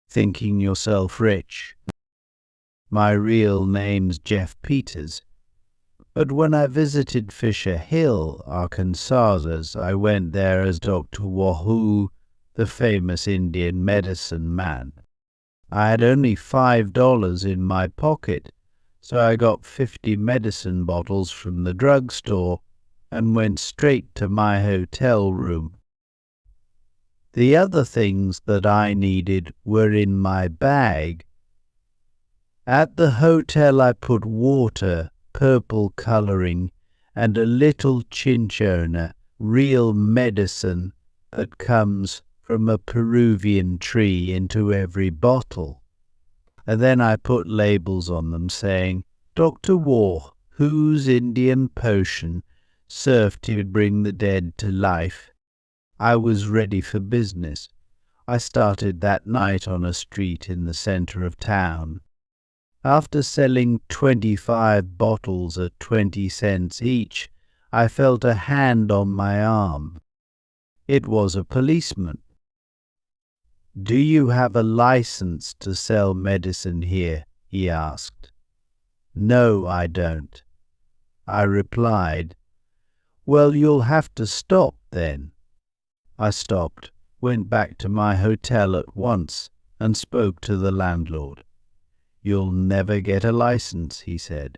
Thinking yourself rich. My real name's Jeff Peters, but when I visited Fisher Hill, Arkansas, I went there as Dr. Wahoo, the famous Indian medicine man. I had only $5 in my pocket, so I got 50 medicine bottles from the drugstore and went straight to my hotel room. The other things that I needed were in my bag. At the hotel I put water, purple coloring, and a little cinchona, real medicine that comes from a Peruvian tree, into every bottle. And then I put labels on them saying, Dr. Wahoo's Indian potion, served to bring the dead to life. I was ready for business. I started that night on a street in the center of town. After selling 25 bottles at 20 cents each, I felt a hand on my arm. It was a policeman. "Do you have a license to sell medicine here?" he asked. "No, I don't," I replied. "Well, you'll have to stop then." I stopped, went back to my hotel at once, and spoke to the landlord. "You'll never get a license," he said.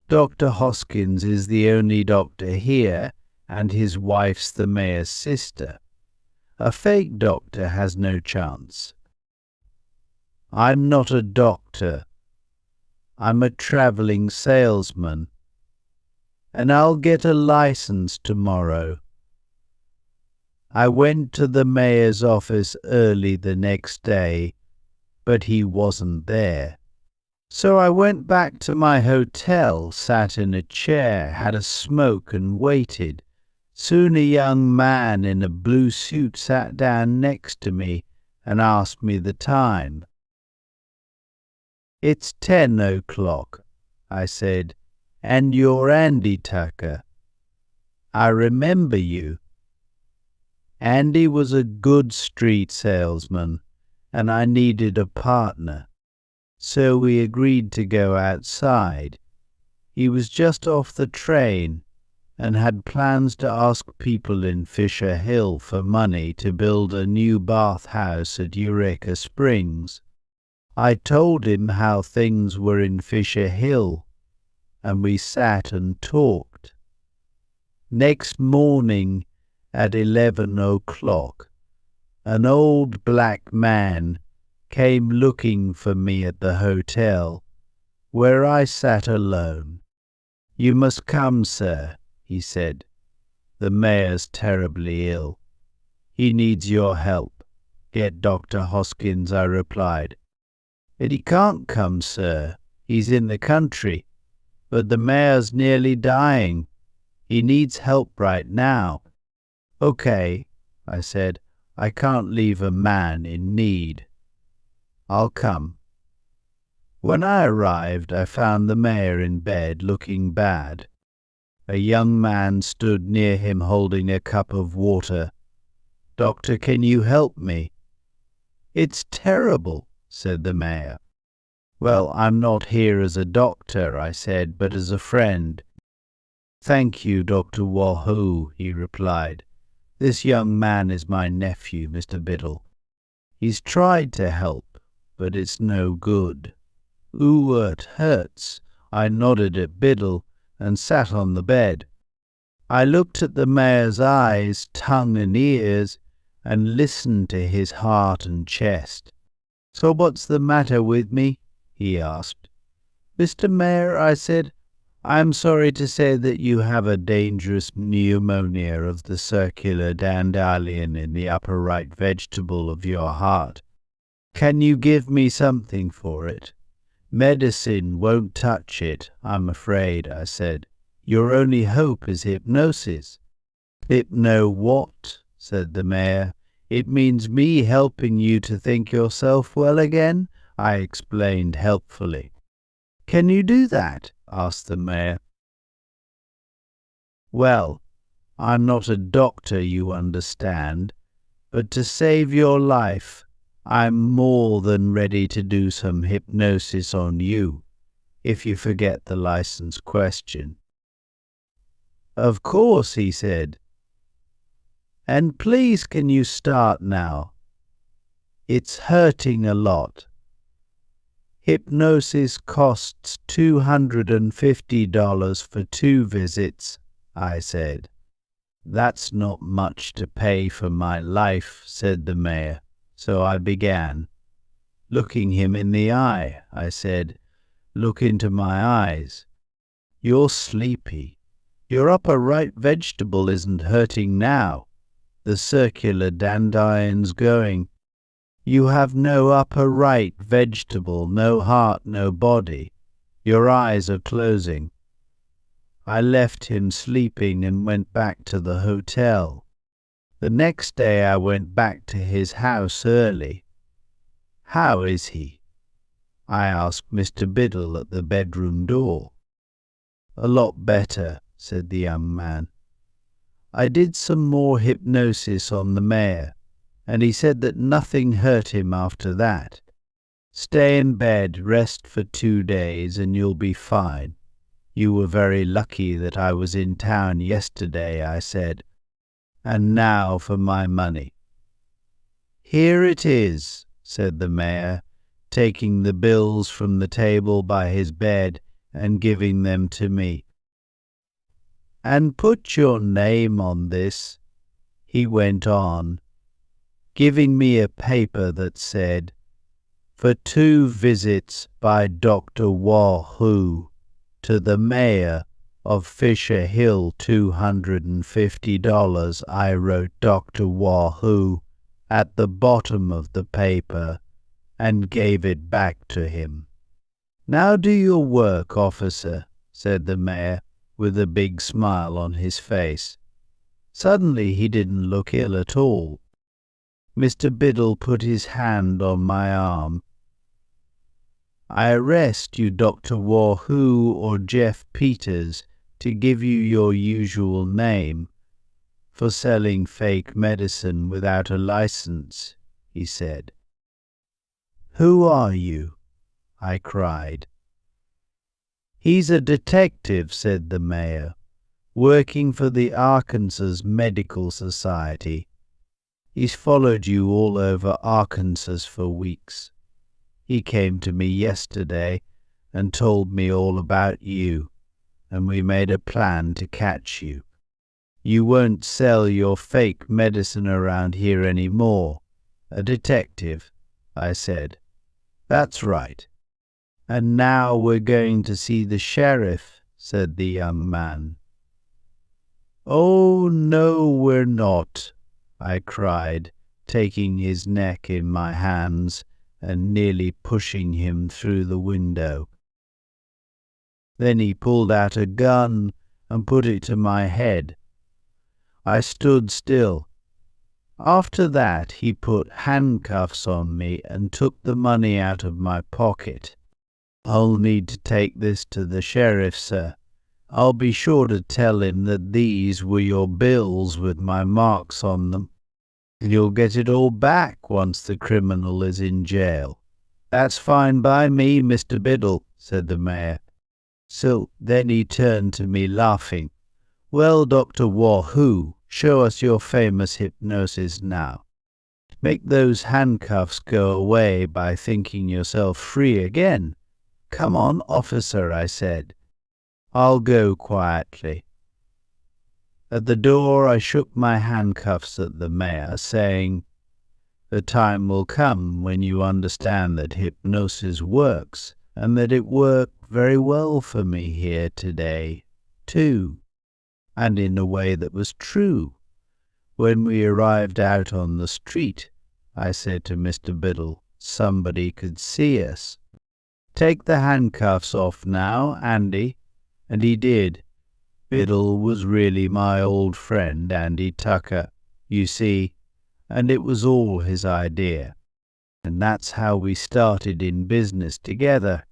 "Dr. Hoskins is the only doctor here, and his wife's the mayor's sister. A fake doctor has no chance." "I'm not a doctor. I'm a traveling salesman, and I'll get a license tomorrow." I went to the mayor's office early the next day, but he wasn't there. So I went back to my hotel, sat in a chair, had a smoke, and waited. Soon a young man in a blue suit sat down next to me and asked me the time. "It's 10 o'clock, I said, "and you're Andy Tucker. I remember you." Andy was a good street salesman, and I needed a partner. So we agreed to go outside. He was just off the train and had plans to ask people in Fisher Hill for money to build a new bathhouse at Eureka Springs. I told him how things were in Fisher Hill, and we sat and talked. Next morning at 11 o'clock, an old black man came looking for me at the hotel, where I sat alone. "You must come, sir," he said. "The mayor's terribly ill. He needs your help." "Get Dr. Hoskins," I replied. "But he can't come, sir. He's in the country. But the mayor's nearly dying. He needs help right now." "Okay," I said. "I can't leave a man in need. I'll come." When I arrived, I found the mayor in bed, looking bad. A young man stood near him holding a cup of water. "Doctor, can you help me?" "It's terrible," said the mayor. "Well, I'm not here as a doctor," I said, "but as a friend." "Thank you, Dr. Wahoo," he replied. "This young man is my nephew, Mr. Biddle. He's tried to help, but it's no good." "Ooh, it hurts." I nodded at Biddle and sat on the bed. I looked at the mayor's eyes, tongue and ears, and listened to his heart and chest. "So what's the matter with me?" he asked. "Mr. Mayor," I said, "I'm sorry to say that you have a dangerous pneumonia of the circular dandelion in the upper right vegetable of your heart. Can you give me something for it?" "Medicine won't touch it, I'm afraid," I said. "Your only hope is hypnosis." "Hypno what?" said the mayor. "It means me helping you to think yourself well again," I explained helpfully. "Can you do that?" asked the mayor. "Well, I'm not a doctor, you understand, But to save your life, I'm more than ready to do some hypnosis on you, if you forget the license question." "Of course," he said. "And please can you start now? It's hurting a lot." "Hypnosis costs $250 for 2 visits, I said. "That's not much to pay for my life," said the mayor. So I began. Looking him in the eye, I said, "Look into my eyes. You're sleepy. Your upper right vegetable isn't hurting now. The circular dandyne's going. You have no upper right vegetable, no heart, no body. Your eyes are closing." I left him sleeping and went back to the hotel. The next day I went back to his house early. "How is he?" I asked Mr. Biddle at the bedroom door. "A lot better," said the young man. I did some more hypnosis on the mayor, and he said that nothing hurt him after that. "Stay in bed, rest for 2 days, and you'll be fine. You were very lucky that I was in town yesterday," I said. "And now for my money." "Here it is," said the mayor, taking the bills from the table by his bed and giving them to me. "And put your name on this," he went on, giving me a paper that said, "For 2 visits by Dr. Wahoo to the mayor of Fisher Hill, $250. I wrote Dr. Wahoo at the bottom of the paper and gave it back to him. "Now do your work, officer," said the mayor, with a big smile on his face. Suddenly he didn't look ill at all. Mr. Biddle put his hand on my arm. "I arrest you, Dr. Wahoo or Jeff Peters, to give you your usual name, for selling fake medicine without a license," he said. "Who are you?" I cried. "He's a detective," said the mayor, "working for the Arkansas Medical Society. He's followed you all over Arkansas for weeks. He came to me yesterday and told me all about you, and we made a plan to catch you. You won't sell your fake medicine around here any more." "A detective," I said. "That's right. And now we're going to see the sheriff," said the young man. "Oh, no, we're not," I cried, taking his neck in my hands and nearly pushing him through the window. Then he pulled out a gun and put it to my head. I stood still. After that he put handcuffs on me and took the money out of my pocket. "I'll need to take this to the sheriff, sir. I'll be sure to tell him that these were your bills with my marks on them. You'll get it all back once the criminal is in jail." "That's fine by me, Mr. Biddle," said the mayor. So then he turned to me laughing. "Well, Dr. Wahoo, show us your famous hypnosis now. Make those handcuffs go away by thinking yourself free again." "Come on, officer," I said. "I'll go quietly." At the door I shook my handcuffs at the mayor, saying, "The time will come when you understand that hypnosis works, and that it worked very well for me here today, too, and in a way that was true. When we arrived out on the street, I said to Mr. Biddle, somebody could see us. 'Take the handcuffs off now, Andy,' and he did. Biddle was really my old friend, Andy Tucker, you see, and it was all his idea. And that's how we started in business together.